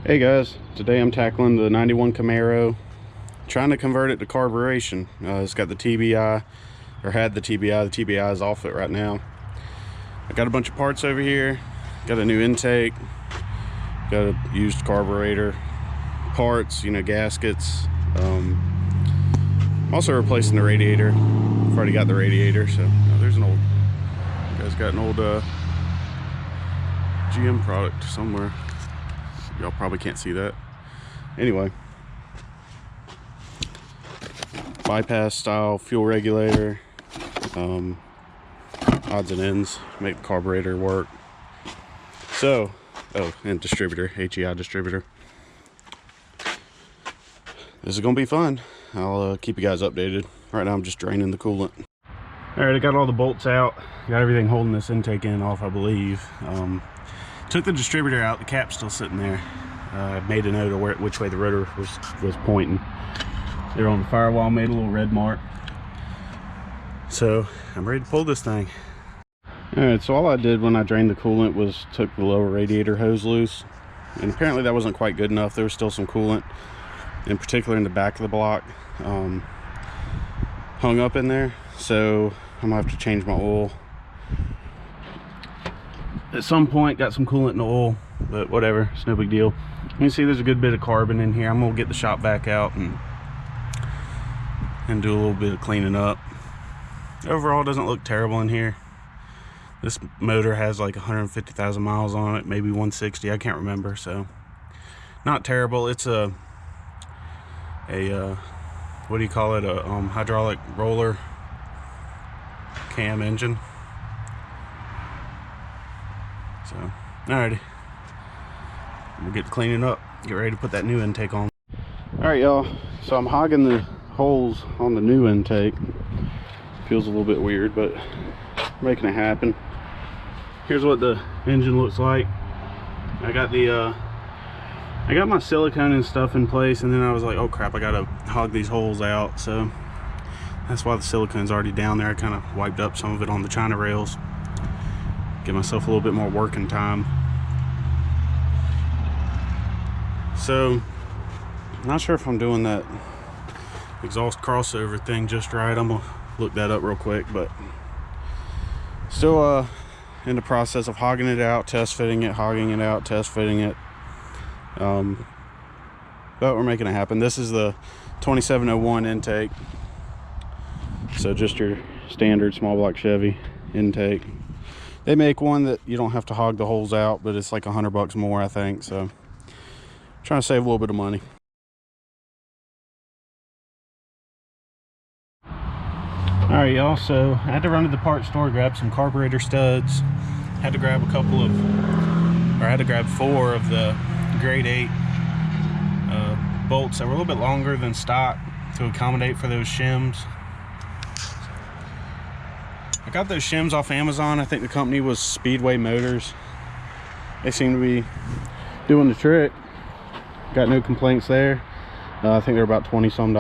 Hey guys, today I'm tackling the 91 Camaro, trying to convert it to carburation. It's got the TBI, or had the TBI. The TBI is off it right now. I got a bunch of parts over here, got a new intake, got a used carburetor, parts, gaskets. I'm also replacing the radiator. I've already got the radiator, so there's an old, you guys got an old GM product somewhere. Y'all probably can't see that. Anyway, bypass style fuel regulator, odds and ends, make the carburetor work. So, and distributor, HEI distributor. This is gonna be fun. I'll keep you guys updated. Right now I'm just draining the coolant. All right, I got all the bolts out, got everything holding this intake in off, I believe. Took the distributor out, the cap's still sitting there. I made a note of which way the rotor was pointing. They're on the firewall, made a little red mark. So I'm ready to pull this thing. All right, so all I did when I drained the coolant was took the lower radiator hose loose. And apparently that wasn't quite good enough. There was still some coolant, in particular in the back of the block, hung up in there. So I'm gonna have to change my oil. At some point got some coolant in the oil, but whatever, it's no big deal. You can see there's a good bit of carbon in here. I'm gonna get the shop vac out and do a little bit of cleaning up. Overall, it doesn't look terrible in here. This motor has like 150,000 miles on it, maybe 160, I can't remember. So not terrible. It's a what do you call it, a hydraulic roller cam engine. So, alrighty, we'll get to cleaning up, get ready to put that new intake on. Alright y'all, so I'm hogging the holes on the new intake. Feels a little bit weird, but making it happen. Here's what the engine looks like. I got my silicone and stuff in place, and then I was like, oh crap, I gotta hog these holes out. So that's why the silicone's already down there. I kind of wiped up some of it on the China rails. Give myself a little bit more working time. So, not sure if I'm doing that exhaust crossover thing just right. I'm gonna look that up real quick, but still in the process of hogging it out, test fitting it, hogging it out, test fitting it. But we're making it happen. This is the 2701 intake. So just your standard small block Chevy intake. They make one that you don't have to hog the holes out, but it's like $100 more, I think. So trying to save a little bit of money. All right, y'all, so I had to run to the parts store, grab some carburetor studs. Had to grab I had to grab 4 of the grade 8 bolts that were a little bit longer than stock to accommodate for those shims. I got those shims off Amazon. I think the company was Speedway Motors. They seem to be doing the trick. Got no complaints there. I think they're about $20 some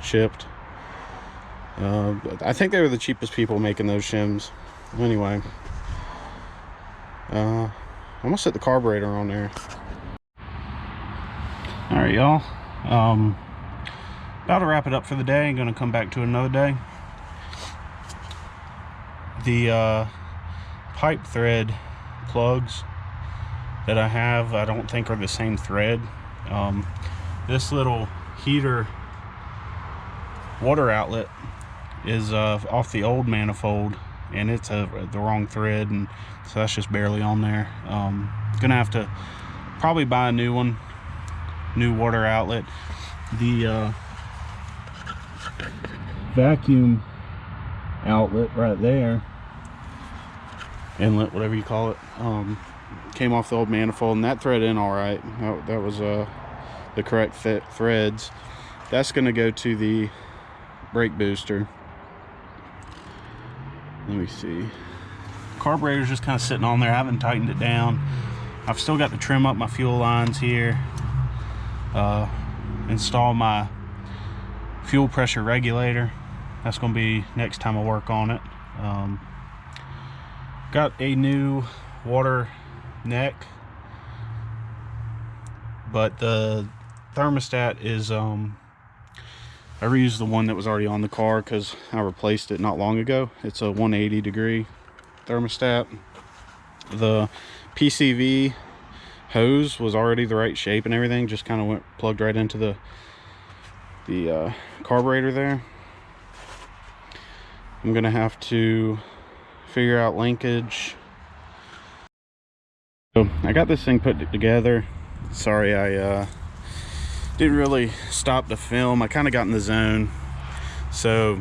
shipped. I think they were the cheapest people making those shims. Anyway, I'm gonna set the carburetor on there. All right, y'all. About to wrap it up for the day. I'm gonna come back to another day. The pipe thread plugs that I have, I don't think are the same thread. This little heater water outlet is off the old manifold, and it's the wrong thread, and so that's just barely on there. Gonna have to probably buy a new one, new water outlet. The vacuum outlet right there, inlet, whatever you call it, came off the old manifold, and that thread in all right. That was the correct fit threads. That's going to go to the brake booster. Let me see. Carburetor's just kind of sitting on there. I haven't tightened it down. I've still got to trim up my fuel lines here, install my fuel pressure regulator. That's going to be next time I work on it. Got a new water neck but the thermostat is I reused the one that was already on the car because I replaced it not long ago. It's a 180 degree thermostat. The PCV hose was already the right shape and everything, just kind of went plugged right into the carburetor there. I'm gonna have to figure out linkage. So I got this thing put together. Sorry I didn't really stop to film. I kind of got in the zone. So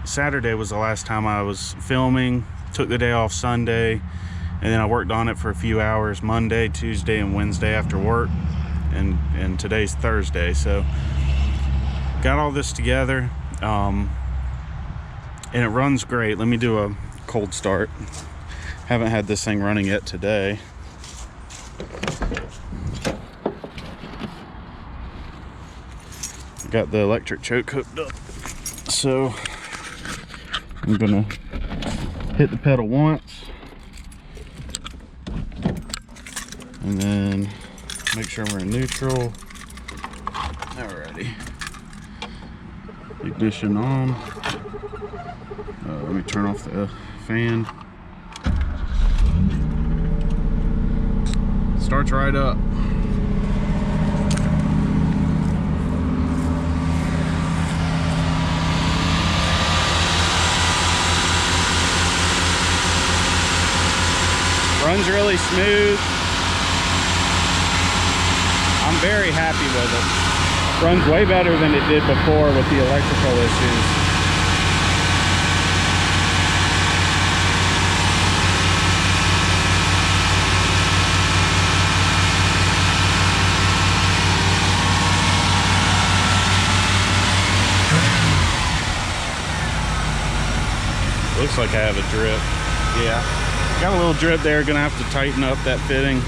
Saturday was the last time I was filming. Took the day off Sunday, and then I worked on it for a few hours Monday, Tuesday, and Wednesday after work, and today's Thursday. So got all this together, and it runs great. Let me do a cold start. Haven't had this thing running yet today. Got the electric choke hooked up, so I'm gonna hit the pedal once and then make sure we're in neutral. Alrighty, ignition on. Let me turn off the fan. Starts right up. Runs really smooth. I'm very happy with it. Runs way better than it did before with the electrical issues. Looks like I have a drip. Yeah. Got a little drip there, gonna have to tighten up that fitting.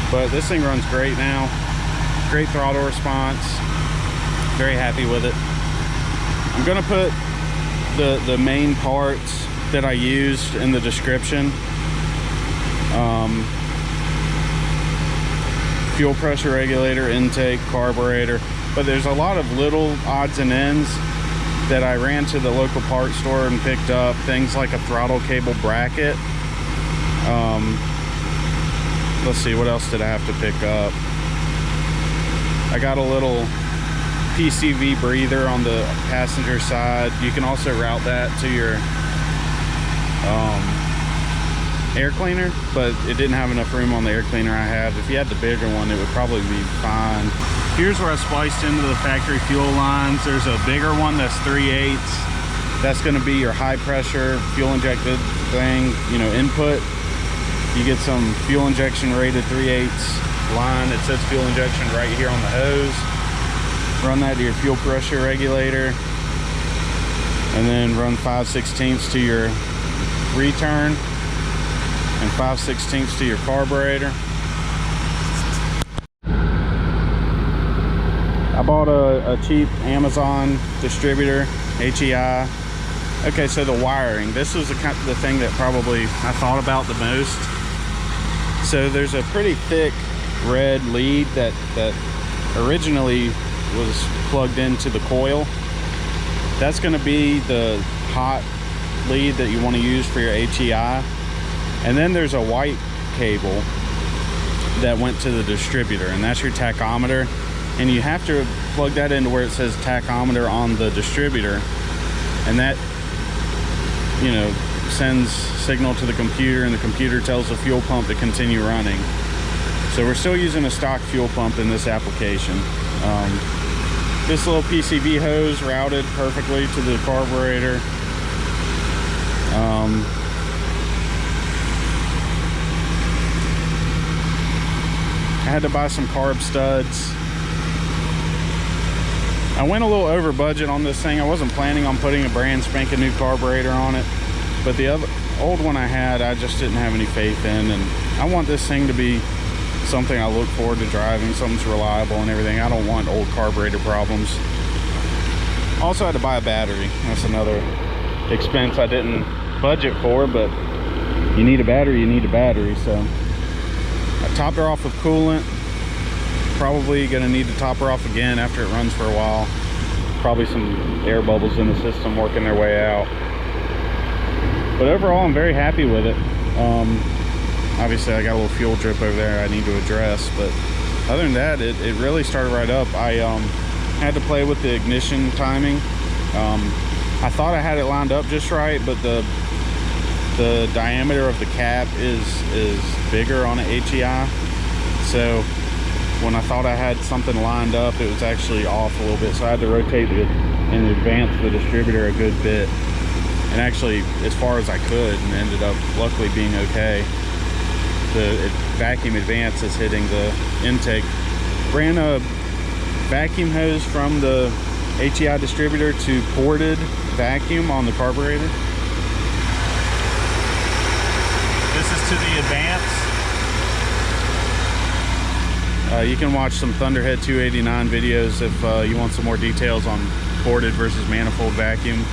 But this thing runs great now. Great throttle response. Very happy with it. I'm gonna put the main parts that I used in the description. Fuel pressure regulator, intake, carburetor. But there's a lot of little odds and ends that I ran to the local parts store and picked up. Things like a throttle cable bracket. Let's see, what else did I have to pick up? I got a little PCV breather on the passenger side. You can also route that to your air cleaner, but it didn't have enough room on the air cleaner I have. If you had the bigger one, it would probably be fine. Here's where I spliced into the factory fuel lines. There's a bigger one that's 3/8. That's gonna be your high pressure fuel injected thing, you know, input. You get some fuel injection rated 3/8 line. It says fuel injection right here on the hose. Run that to your fuel pressure regulator, and then run 5/16 to your return and 5/16 to your carburetor. I bought a cheap Amazon distributor, HEI. Okay, so the wiring. This was the thing that probably I thought about the most. So there's a pretty thick red lead that originally was plugged into the coil. That's going to be the hot lead that you want to use for your HEI. And then there's a white cable that went to the distributor, and that's your tachometer. And you have to plug that into where it says tachometer on the distributor, and that, you know, sends signal to the computer, and the computer tells the fuel pump to continue running. So we're still using a stock fuel pump in this application. This little PCV hose routed perfectly to the carburetor. I had to buy some carb studs. I went a little over budget on this thing. I wasn't planning on putting a brand spanking new carburetor on it, but the old one I had, I just didn't have any faith in, and I want this thing to be something I look forward to driving, something's reliable and everything. I don't want old carburetor problems. Also had to buy a battery. That's another expense I didn't budget for, but you need a battery, so I Topped her off with coolant. Probably gonna need to top her off again after it runs for a while. Probably some air bubbles in the system working their way out. But overall, I'm very happy with it. Obviously, I got a little fuel drip over there I need to address, but other than that, it really started right up. I had to play with the ignition timing. I thought I had it lined up just right, but the diameter of the cap is bigger on an HEI. So when I thought I had something lined up, it was actually off a little bit. So I had to rotate and advance the distributor a good bit. And actually, as far as I could, and ended up luckily being okay. The vacuum advance is hitting the intake. Ran a vacuum hose from the HEI distributor to ported vacuum on the carburetor. This is to the advance. You can watch some Thunderhead 289 videos if you want some more details on ported versus manifold vacuum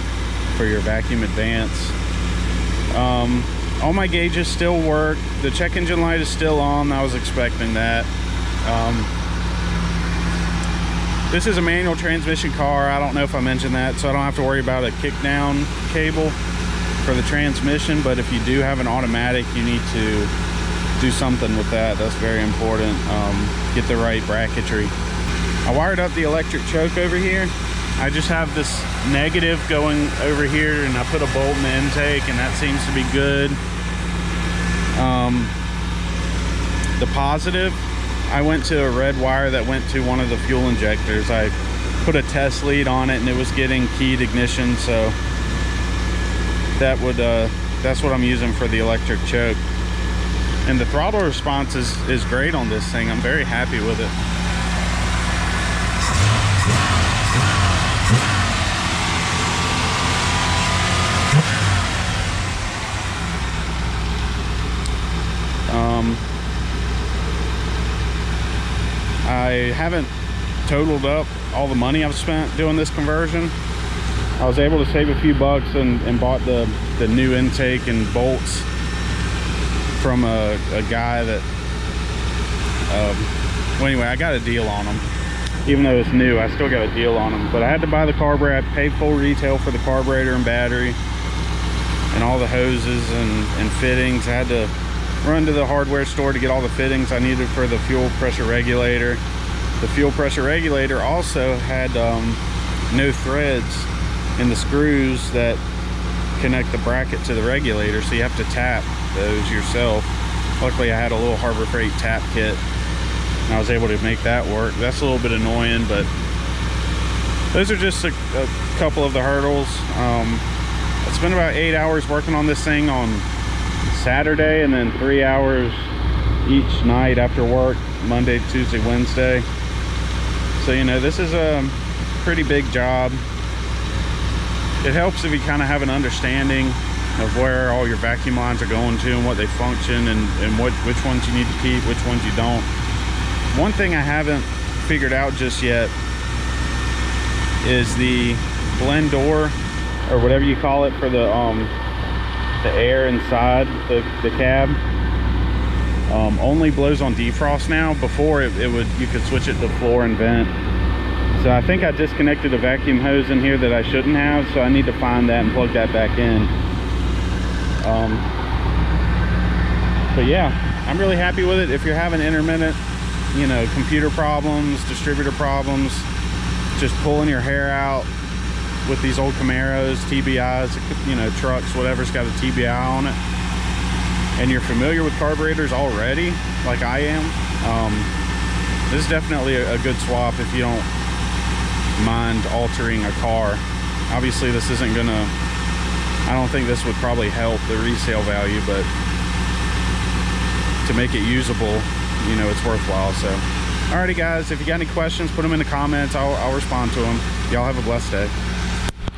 for your vacuum advance. All my gauges still work. The check engine light is still on. I was expecting that. This is a manual transmission car. I don't know if I mentioned that, so I don't have to worry about a kick down cable for the transmission. But if you do have an automatic, you need to do something with that. That's very important. Get the right bracketry. I wired up the electric choke over here. I just have this negative going over here, and I put a bolt in the intake, and that seems to be good. The positive, I went to a red wire that went to one of the fuel injectors. I put a test lead on it, and it was getting keyed ignition, so that's what I'm using for the electric choke. And the throttle response is great on this thing. I'm very happy with it. I haven't totaled up all the money I've spent doing this conversion. I was able to save a few bucks and bought the new intake and bolts from a guy that well, anyway, I got a deal on them. Even though it's new, I still got a deal on them. But I had to buy the carburetor. I paid full retail for the carburetor and battery and all the hoses and fittings. I had to run to the hardware store to get all the fittings I needed for the fuel pressure regulator. The fuel pressure regulator also had no threads in the screws that connect the bracket to the regulator, so you have to tap those yourself. Luckily, I had a little Harbor Freight tap kit, and I was able to make that work. That's a little bit annoying, but those are just a couple of the hurdles. I spent about 8 hours working on this thing on Saturday, and then 3 hours each night after work, Monday, Tuesday, Wednesday. So, you know, this is a pretty big job. It helps if you kind of have an understanding of where all your vacuum lines are going to and what they function, and which ones you need to keep, which ones you don't. One thing I haven't figured out just yet is the blend door, or whatever you call it, for the air inside the cab. Only blows on defrost now. Before you could switch it to floor and vent. So I think I disconnected a vacuum hose in here that I shouldn't have, so I need to find that and plug that back in. But yeah, I'm really happy with it. If you're having intermittent, you know, computer problems, distributor problems, just pulling your hair out with these old Camaros, TBIs, you know, trucks, whatever's got a TBI on it, and you're familiar with carburetors already, like I am, this is definitely a good swap if you don't mind altering a car. Obviously, this isn't gonna, I don't think this would probably help the resale value, but to make it usable, you know, it's worthwhile. So alrighty guys, if you got any questions, put them in the comments. I'll respond to them. Y'all have a blessed day.